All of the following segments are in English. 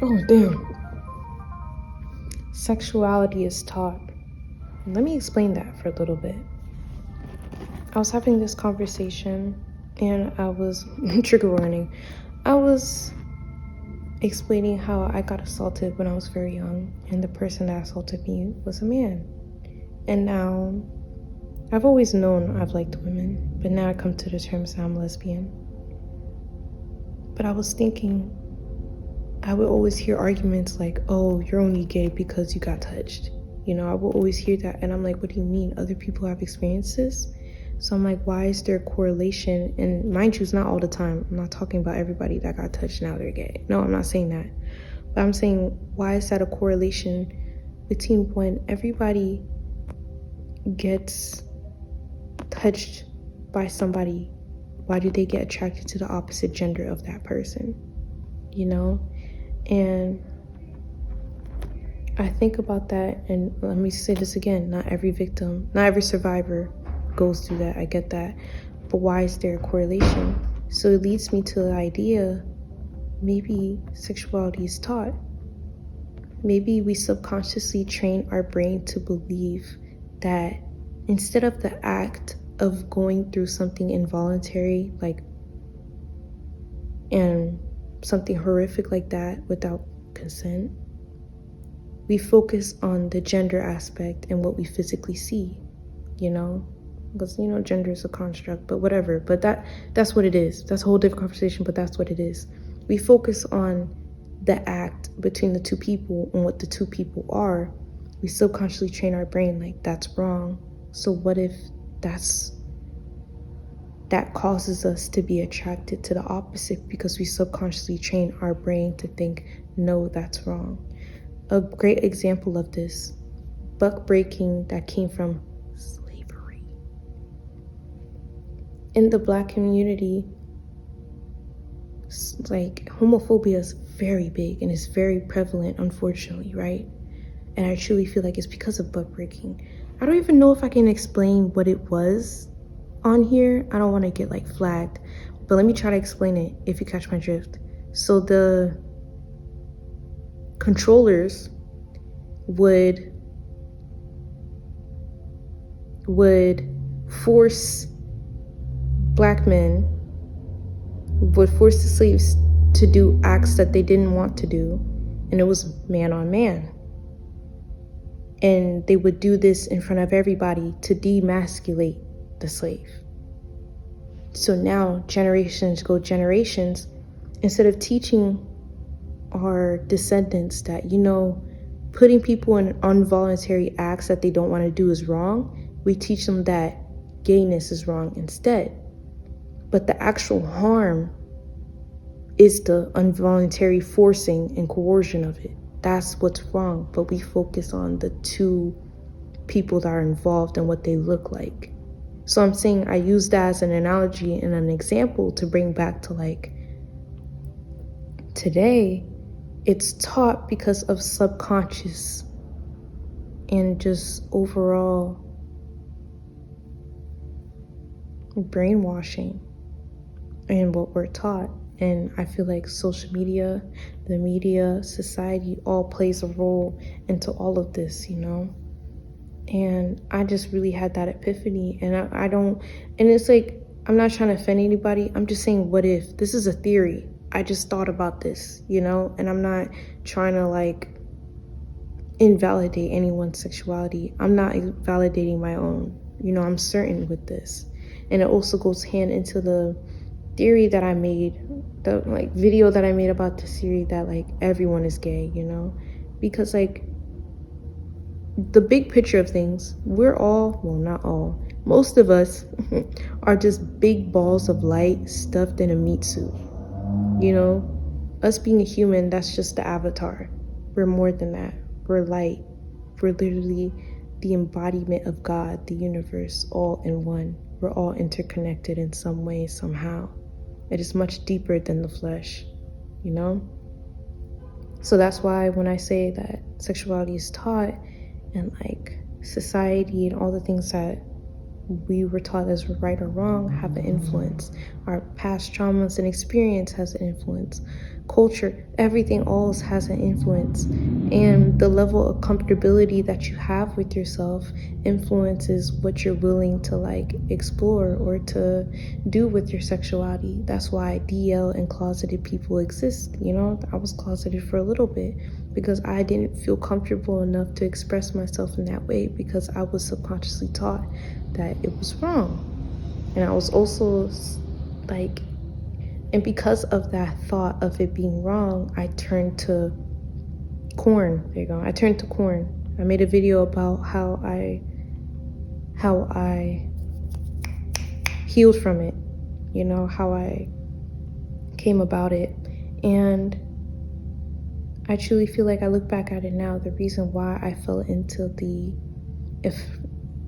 Oh, damn. Sexuality is taught. Let me explain that for a little bit. I was having this conversation and I was, trigger warning, I was explaining how I got assaulted when I was very young, and the person that assaulted me was a man. And now, I've always known I've liked women, but now I come to the terms that I'm lesbian. But I was thinking, I would always hear arguments like, oh, you're only gay because you got touched. You know, I will always hear that. And I'm like, what do you mean? Other people have experienced this? So I'm like, why is there a correlation? And mind you, it's not all the time. I'm not talking about everybody that got touched, now they're gay. No, I'm not saying that. But I'm saying, why is that a correlation between when everybody gets touched by somebody, why do they get attracted to the opposite gender of that person? You know? And I think about that, and let me say this again, not every victim, not every survivor goes through that, I get that, but why is there a correlation? So it leads me to the idea, maybe sexuality is taught. Maybe we subconsciously train our brain to believe that instead of the act of going through something involuntary, like, and something horrific like that without consent, we focus on the gender aspect and what we physically see, you know? Because, you know, gender is a construct, but whatever. But that's what it is. That's a whole different conversation, but that's what it is. We focus on the act between the two people and what the two people are. We subconsciously train our brain like that's wrong. So what if that causes us to be attracted to the opposite because we subconsciously train our brain to think, no, that's wrong. A great example of this, buck breaking that came from slavery. In the Black community, like, homophobia is very big and it's very prevalent, unfortunately, right? And I truly feel like it's because of buck breaking. I don't even know if I can explain what it was on here. I don't want to get like flagged, but let me try to explain it if you catch my drift. So the controllers would force Black men, would force the slaves to do acts that they didn't want to do, and it was man on man. And they would do this in front of everybody to demasculate the slave. So now, generations, instead of teaching our descendants that, you know, putting people in involuntary acts that they don't want to do is wrong, we teach them that gayness is wrong instead. But the actual harm is the involuntary forcing and coercion of it. That's what's wrong. But we focus on the two people that are involved and what they look like. So I'm saying I use that as an analogy and an example to bring back to, like, today, it's taught because of subconscious and just overall brainwashing and what we're taught. And I feel like social media, the media, society all plays a role into all of this, you know? And I just really had that epiphany, and I don't, and it's like, I'm not trying to offend anybody. I'm just saying, what if? This is a theory. I just thought about this, you know? And I'm not trying to, like, invalidate anyone's sexuality. I'm not validating my own. You know, I'm certain with this. And it also goes hand into the theory that I made, the, like, video that I made about this theory that, like, everyone is gay, you know? Because, like, the big picture of things, we're all, well, not all, most of us are just big balls of light stuffed in a meat suit. You know, us being a human, that's just the avatar. We're more than that. We're light. We're literally the embodiment of God, the universe, all in one. We're all interconnected in some way, somehow. It is much deeper than the flesh, you know? So that's why when I say that sexuality is taught, and, like, society and all the things that we were taught as right or wrong have an influence. Our past traumas and experience has an influence. Culture, everything else has an influence. And the level of comfortability that you have with yourself influences what you're willing to like explore or to do with your sexuality. That's why DL and closeted people exist. You know, I was closeted for a little bit because I didn't feel comfortable enough to express myself in that way because I was subconsciously taught that it was wrong. And I was also like, and because of that thought of it being wrong, I turned to corn. There you go. I turned to corn. I made a video about how I healed from it, you know, how I came about it. And I truly feel like I look back at it now, the reason why I fell into the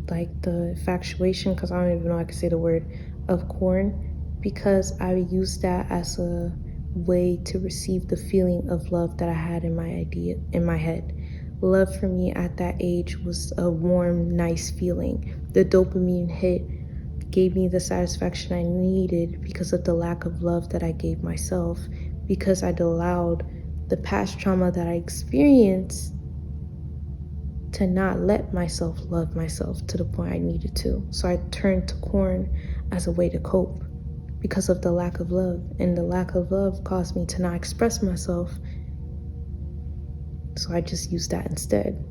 infatuation, because I don't even know I can say the word, of corn, because I used that as a way to receive the feeling of love that I had in my head. Love for me at that age was a warm, nice feeling. The dopamine hit gave me the satisfaction I needed because of the lack of love that I gave myself, because I'd allowed the past trauma that I experienced to not let myself love myself to the point I needed to. So I turned to corn as a way to cope because of the lack of love. And the lack of love caused me to not express myself. So I just used that instead.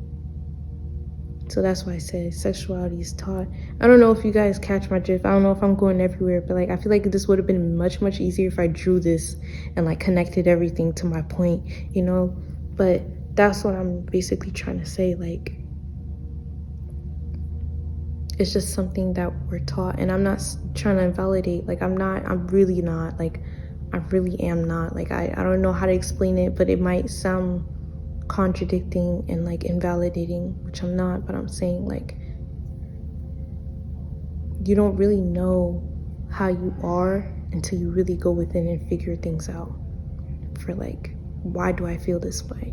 So that's why I say sexuality is taught. I don't know if you guys catch my drift. I don't know if I'm going everywhere, but like I feel like this would have been much, much easier if I drew this and like connected everything to my point, you know? But that's what I'm basically trying to say. Like, it's just something that we're taught, and I'm not trying to invalidate. Like, I'm really not. Like, I really am not. Like, I don't know how to explain it, but it might sound contradicting and like invalidating, which I'm not, but I'm saying like you don't really know how you are until you really go within and figure things out. For like, why do I feel this way?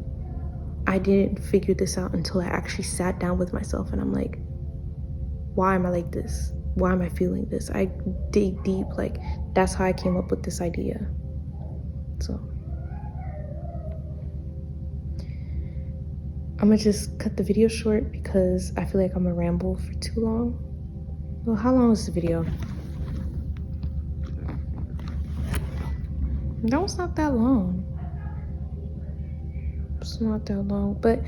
I didn't figure this out until I actually sat down with myself and I'm like, why am I like this? Why am I feeling this? I dig deep. Like, that's how I came up with this idea. So I'm gonna just cut the video short because I feel like I'm gonna ramble for too long. Well, how long is the video? That was not that long. It's not that long, but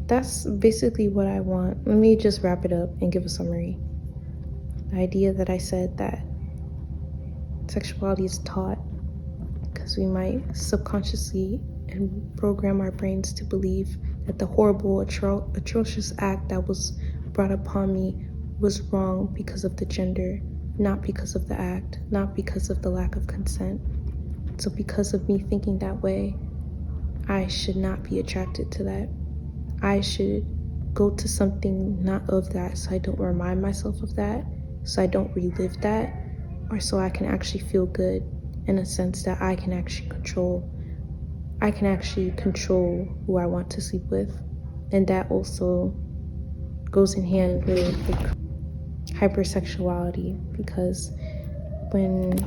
that's basically what I want. Let me just wrap it up and give a summary. The idea that I said that sexuality is taught because we might subconsciously and program our brains to believe that the horrible, atrocious act that was brought upon me was wrong because of the gender, not because of the act, not because of the lack of consent. So because of me thinking that way, I should not be attracted to that. I should go to something not of that so I don't remind myself of that, so I don't relive that, or so I can actually feel good in a sense that I can actually control who I want to sleep with. And that also goes in hand with hypersexuality, because when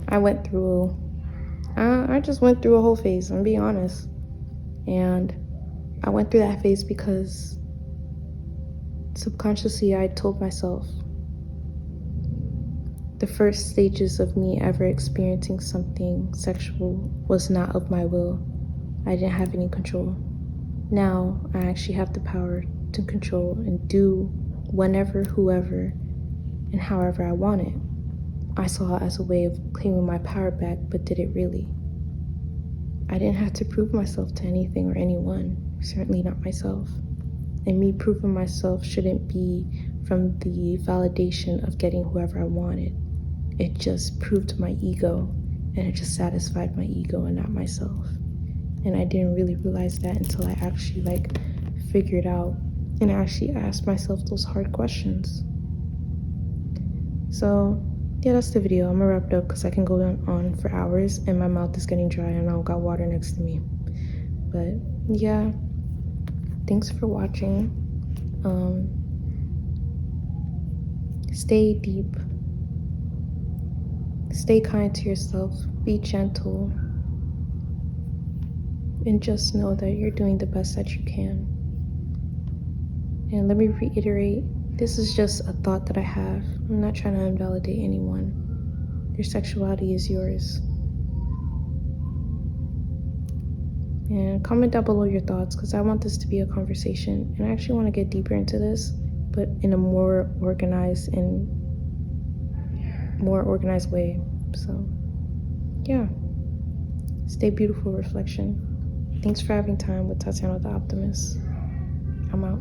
I went through, I just went through a whole phase, I'm being honest. And I went through that phase because subconsciously I told myself the first stages of me ever experiencing something sexual was not of my will. I didn't have any control. Now I actually have the power to control and do whenever, whoever, and however I want it. I saw it as a way of claiming my power back, but did it really? I didn't have to prove myself to anything or anyone, certainly not myself. And me proving myself shouldn't be from the validation of getting whoever I wanted. It just proved my ego, and it just satisfied my ego and not myself. And I didn't really realize that until I actually like figured out and actually asked myself those hard questions. So yeah, that's the video. I'm gonna wrap it up because I can go on for hours and my mouth is getting dry and I don't got water next to me. But yeah, thanks for watching. Stay deep. Stay kind to yourself. Be gentle. And just know that you're doing the best that you can. And let me reiterate, this is just a thought that I have. I'm not trying to invalidate anyone. Your sexuality is yours. And comment down below your thoughts, because I want this to be a conversation. And I actually want to get deeper into this, but in a more organized way. So, yeah. Stay beautiful, reflection. Thanks for having time with Tatiana the Optimist. I'm out.